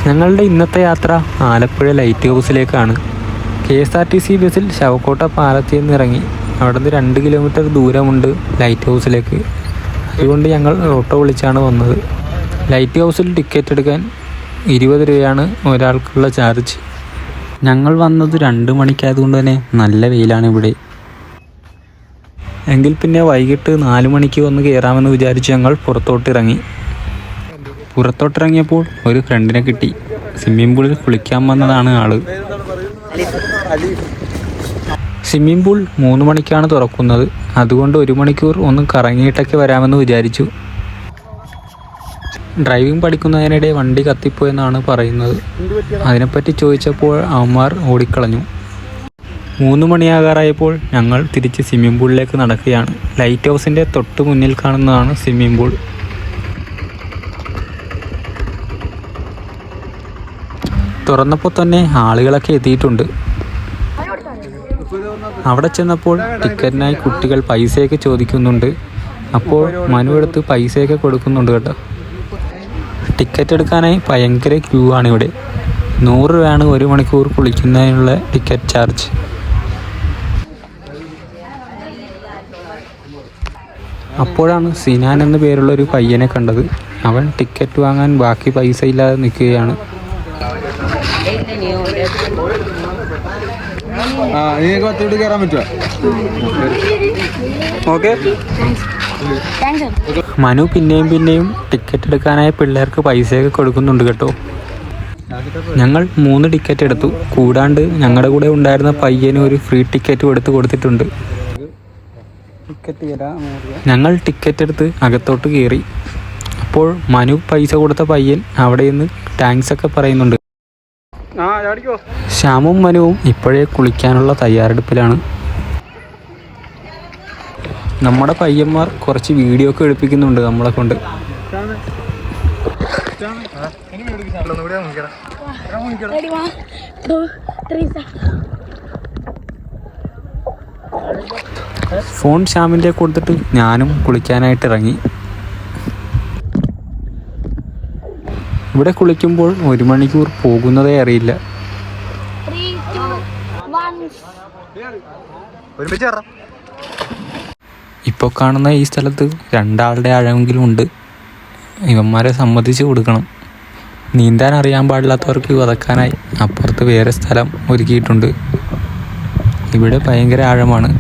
ഞങ്ങളുടെ ഇന്നത്തെ യാത്ര ആലപ്പുഴ ലൈറ്റ് ഹൗസിലേക്കാണ്. KSRTC ബസ്സിൽ ശവക്കോട്ട പാലത്തിൽ നിന്ന് ഇറങ്ങി. അവിടെ നിന്ന് 2 കിലോമീറ്റർ ദൂരമുണ്ട് ലൈറ്റ് ഹൗസിലേക്ക്. അതുകൊണ്ട് ഞങ്ങൾ ഓട്ടോ വിളിച്ചാണ് വന്നത്. ലൈറ്റ് ഹൗസിൽ ടിക്കറ്റ് എടുക്കാൻ 20 രൂപയാണ് ഒരാൾക്കുള്ള ചാർജ്. ഞങ്ങൾ വന്നത് 2 മണിക്കായതുകൊണ്ട് തന്നെ നല്ല വെയിലാണ് ഇവിടെ. എങ്കിൽ പിന്നെ വൈകിട്ട് 4 മണിക്ക് വന്ന് കയറാമെന്ന് വിചാരിച്ച് ഞങ്ങൾ പുറത്തോട്ടിറങ്ങിയപ്പോൾ ഒരു ഫ്രണ്ടിനെ കിട്ടി. സ്വിമ്മിംഗ് പൂളിൽ കുളിക്കാൻ വന്നതാണ് ആള്. സ്വിമ്മിംഗ് പൂൾ 3 മണിക്കാണ് തുറക്കുന്നത്. അതുകൊണ്ട് 1 മണിക്കൂർ ഒന്ന് കറങ്ങിയിട്ടൊക്കെ വരാമെന്ന് വിചാരിച്ചു. ഡ്രൈവിംഗ് പഠിക്കുന്നതിനിടെ വണ്ടി കത്തിപ്പോയെന്നാണ് പറയുന്നത്. അതിനെപ്പറ്റി ചോദിച്ചപ്പോൾ അവന്മാർ ഓടിക്കളഞ്ഞു. 3 മണിയാകാറായപ്പോൾ ഞങ്ങൾ തിരിച്ച് സ്വിമ്മിംഗ് പൂളിലേക്ക് നടക്കുകയാണ്. ലൈറ്റ് ഹൗസിൻ്റെ തൊട്ട് മുന്നിൽ കാണുന്നതാണ് സ്വിമ്മിംഗ് പൂൾ. തുറന്നപ്പോൾ തന്നെ ആളുകളൊക്കെ എത്തിയിട്ടുണ്ട്. അവിടെ ചെന്നപ്പോൾ ടിക്കറ്റിനായി കുട്ടികൾ പൈസയൊക്കെ ചോദിക്കുന്നുണ്ട്. അപ്പോൾ മനു എടുത്ത് പൈസയൊക്കെ കൊടുക്കുന്നുണ്ട് കേട്ടോ. ടിക്കറ്റ് എടുക്കാനായി ഭയങ്കര ക്യൂ ആണ് ഇവിടെ. 100 രൂപയാണ് 1 മണിക്കൂർ കുളിക്കുന്നതിനുള്ള ടിക്കറ്റ് ചാർജ്. അപ്പോഴാണ് സിനാൻ എന്ന പേരുള്ള ഒരു പയ്യനെ കണ്ടത്. അവൻ ടിക്കറ്റ് വാങ്ങാൻ ബാക്കി പൈസ ഇല്ലാതെ നിൽക്കുകയാണ്. മനു പിന്നെയും ടിക്കറ്റ് എടുക്കാനായ പിള്ളേർക്ക് പൈസയൊക്കെ കൊടുക്കുന്നുണ്ട് കേട്ടോ. ഞങ്ങൾ 3 ടിക്കറ്റ് എടുത്തു. കൂടാണ്ട് ഞങ്ങളുടെ കൂടെ ഉണ്ടായിരുന്ന പയ്യന് ഒരു ഫ്രീ ടിക്കറ്റും എടുത്ത് കൊടുത്തിട്ടുണ്ട്. ഞങ്ങൾ ടിക്കറ്റ് എടുത്ത് അകത്തോട്ട് കയറി. അപ്പോൾ മനു പൈസ കൊടുത്ത പയ്യൻ അവിടെ നിന്ന് താങ്ക്സ് ഒക്കെ പറയുന്നുണ്ട്. ശ്യാമും മനുവും ഇപ്പോഴേ കുളിക്കാനുള്ള തയ്യാറെടുപ്പിലാണ്. നമ്മുടെ പയ്യന്മാർ കുറച്ച് വീഡിയോ ഒക്കെ എടുപ്പിക്കുന്നുണ്ട് നമ്മളെ കൊണ്ട്. ഫോൺ ശ്യാമിൻ്റെ കൊടുത്തിട്ട് ഞാനും കുളിക്കാനായിട്ട് ഇറങ്ങി. ഇവിടെ കുളിക്കുമ്പോൾ 1 മണിക്കൂർ പോകുന്നതേ അറിയില്ല. ഇപ്പോൾ കാണുന്ന ഈ സ്ഥലത്ത് 2 ആളുടെ ആഴമെങ്കിലും ഉണ്ട്. ഇവന്മാരെ സമ്മതിച്ച് കൊടുക്കണം. നീന്താൻ അറിയാൻ പാടില്ലാത്തവർക്ക് വതക്കാനായി അപ്പുറത്ത് വേറെ സ്ഥലം ഒരുക്കിയിട്ടുണ്ട്. ഇവിടെ ഭയങ്കര ആഴമാണ്.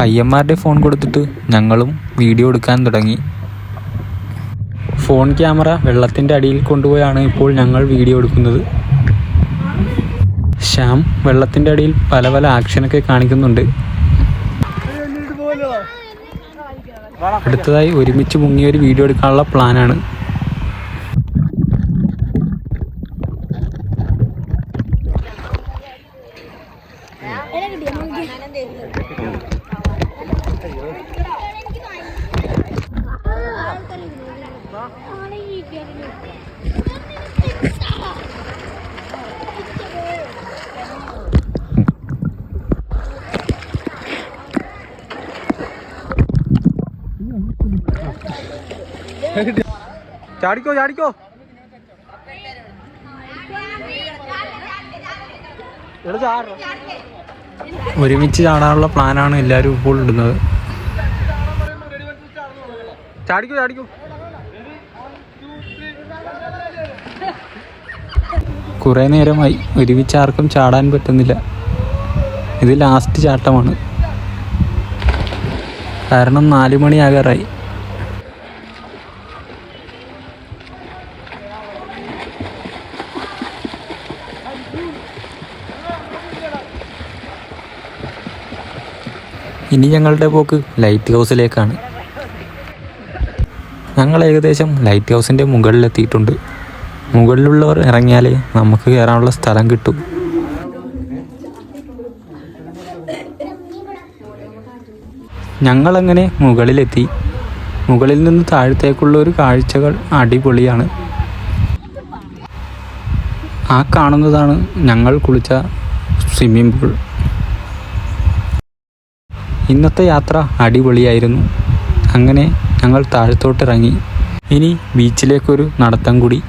പയ്യന്മാരുടെ ഫോൺ കൊടുത്തിട്ട് ഞങ്ങളും വീഡിയോ എടുക്കാൻ തുടങ്ങി. ഫോൺ ക്യാമറ വെള്ളത്തിൻ്റെ അടിയിൽ കൊണ്ടുപോയാണ് ഇപ്പോൾ ഞങ്ങൾ വീഡിയോ എടുക്കുന്നത്. ശ്യാം വെള്ളത്തിൻ്റെ അടിയിൽ പല ആക്ഷനൊക്കെ കാണിക്കുന്നുണ്ട്. അടുത്തതായി ഒരുമിച്ച് മുങ്ങിയൊരു വീഡിയോ എടുക്കാനുള്ള പ്ലാനാണ്. ചാടിക്കോ ഒരുമിച്ച് ചാടാനുള്ള പ്ലാനാണ് എല്ലാവരും ഇപ്പോൾ ഇടുന്നത്. ചാടിക്കോ. കുറേ നേരമായി ഒരുമിച്ച് ആർക്കും ചാടാൻ പറ്റുന്നില്ല. ഇത് ലാസ്റ്റ് ചാട്ടമാണ്. കാരണം 4 മണിയാകാറായി. ഇനി ഞങ്ങളുടെ പോക്ക് ലൈറ്റ് ഹൗസിലേക്കാണ്. ഞങ്ങൾ ഏകദേശം ലൈറ്റ് ഹൗസിൻ്റെ മുകളിലെത്തിയിട്ടുണ്ട്. മുകളിലുള്ളവർ ഇറങ്ങിയാലേ നമുക്ക് കയറാനുള്ള സ്ഥലം കിട്ടും. ഞങ്ങളങ്ങനെ മുകളിലെത്തി. മുകളിൽ നിന്ന് താഴത്തേക്കുള്ള ഒരു കാഴ്ചകൾ അടിപൊളിയാണ്. ആ കാണുന്നതാണ് ഞങ്ങൾ കുളിച്ച സ്വിമ്മിംഗ് പൂൾ. ഇന്നത്തെ യാത്ര അടിപൊളിയായിരുന്നു. അങ്ങനെ ഞങ്ങൾ താഴത്തോട്ടിറങ്ങി. ഇനി ബീച്ചിലേക്കൊരു നടത്തം കൂടി.